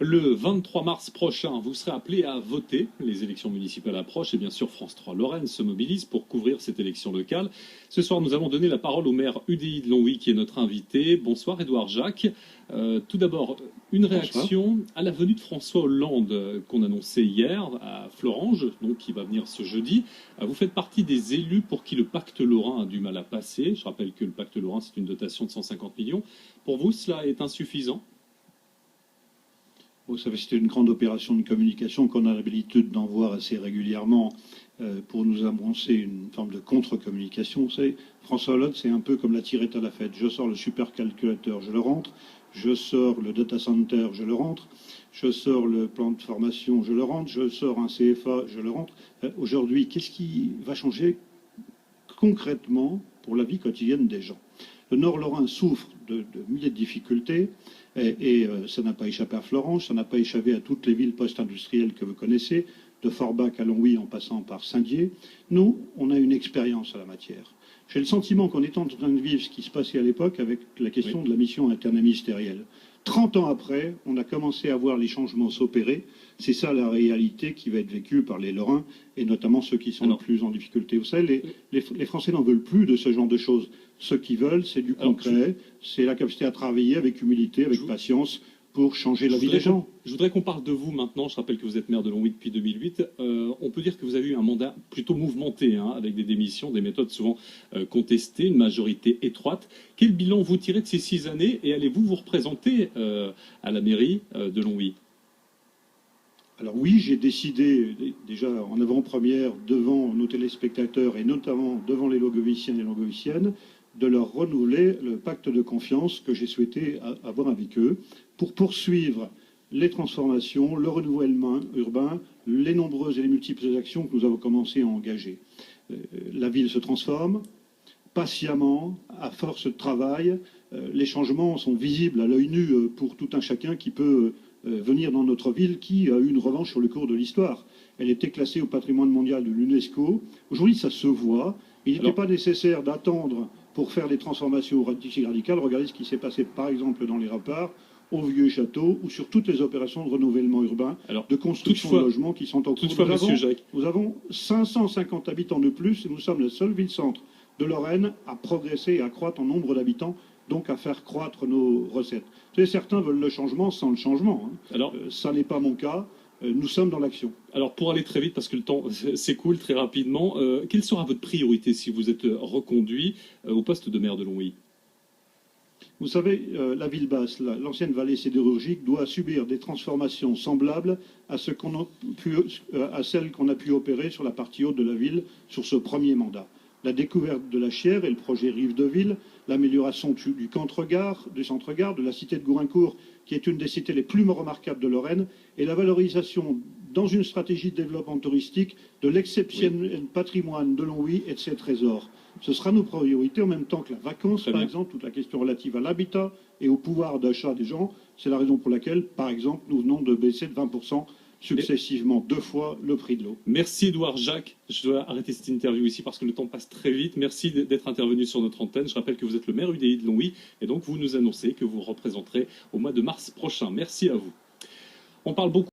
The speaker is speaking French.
Le 23 mars prochain, vous serez appelé à voter. Les élections municipales approchent et bien sûr France 3 Lorraine se mobilise pour couvrir cette élection locale. Ce soir, nous allons donner la parole au maire UDI de Longwy qui est notre invité. Bonsoir Édouard Jacques. Tout d'abord, une réaction à la venue de François Hollande qu'on annonçait hier à Florange, donc qui va venir ce jeudi. Vous faites partie des élus pour qui le pacte lorrain a du mal à passer. Je rappelle que le pacte lorrain, c'est une dotation de 150 millions. Pour vous, cela est insuffisant ? Vous savez, c'était une grande opération de communication qu'on a l'habitude d'en voir assez régulièrement pour nous annoncer une forme de contre-communication. Vous savez, François Hollande, c'est un peu comme la tirette à la fête. Je sors le supercalculateur, je le rentre. Je sors le data center, je le rentre. Je sors le plan de formation, je le rentre. Je sors un CFA, je le rentre. Aujourd'hui, qu'est-ce qui va changer concrètement pour la vie quotidienne des gens? Le Nord Lorrain souffre de milliers de difficultés et ça n'a pas échappé à Florange, ça n'a pas échappé à toutes les villes post-industrielles que vous connaissez, de Forbach à Longwy en passant par Saint-Dié. Nous, on a une expérience à la matière. J'ai le sentiment qu'on est en train de vivre ce qui se passait à l'époque avec la question de la mission interministérielle. 30 ans après, on a commencé à voir les changements s'opérer. C'est ça la réalité qui va être vécue par les Lorrains, et notamment ceux qui sont le plus en difficulté. Vous savez, les Français n'en veulent plus de ce genre de choses. Ce qu'ils veulent, c'est du concret, c'est la capacité à travailler avec humilité, avec patience, pour changer la vie des gens. Je voudrais qu'on parle de vous maintenant. Je rappelle que vous êtes maire de Longwy depuis 2008. On peut dire que vous avez eu un mandat plutôt mouvementé, avec des démissions, des méthodes souvent contestées, une majorité étroite. Quel bilan vous tirez de ces 6 années et allez-vous vous représenter à la mairie de Longwy? Alors oui, j'ai décidé déjà en avant-première devant nos téléspectateurs et notamment devant les Logoviciens et Logoviciennes de leur renouveler le pacte de confiance que j'ai souhaité avoir avec eux pour poursuivre les transformations, le renouvellement urbain, les nombreuses et les multiples actions que nous avons commencé à engager. La ville se transforme patiemment, à force de travail. Les changements sont visibles à l'œil nu pour tout un chacun qui peut venir dans notre ville, qui a eu une revanche sur le cours de l'histoire. Elle était classée au patrimoine mondial de l'UNESCO. Aujourd'hui, ça se voit. Il n'était pas nécessaire d'attendre pour faire des transformations radicales. Regardez ce qui s'est passé, par exemple, dans les Rapparts, au Vieux Château, ou sur toutes les opérations de renouvellement urbain, de construction de logements qui sont en cours. Nous avons 550 habitants de plus, et nous sommes la seule ville-centre de Lorraine à progresser et à croître en nombre d'habitants, donc à faire croître nos recettes. Vous savez, certains veulent le changement sans le changement. Alors, ça n'est pas mon cas. Nous sommes dans l'action. Alors, pour aller très vite, parce que le temps s'écoule très rapidement, quelle sera votre priorité si vous êtes reconduit au poste de maire de Longwy? Vous savez, la ville basse, l'ancienne vallée sidérurgique, doit subir des transformations semblables à celles qu'on a pu opérer sur la partie haute de la ville sur ce premier mandat. La découverte de la Chière et le projet Rive de Ville, l'amélioration du centre-gare, de la cité de Gourincourt, qui est une des cités les plus remarquables de Lorraine, et la valorisation, dans une stratégie de développement touristique, de l'exceptionnel patrimoine de Longwy et de ses trésors. Ce sera nos priorités en même temps que la vacance, par exemple, toute la question relative à l'habitat et au pouvoir d'achat des gens. C'est la raison pour laquelle, par exemple, nous venons de baisser de 20% successivement 2 fois le prix de l'eau. Merci Édouard Jacques. Je dois arrêter cette interview ici parce que le temps passe très vite. Merci d'être intervenu sur notre antenne. Je rappelle que vous êtes le maire UDI de Longwy et donc vous nous annoncez que vous représenterez au mois de mars prochain. Merci à vous. On parle beaucoup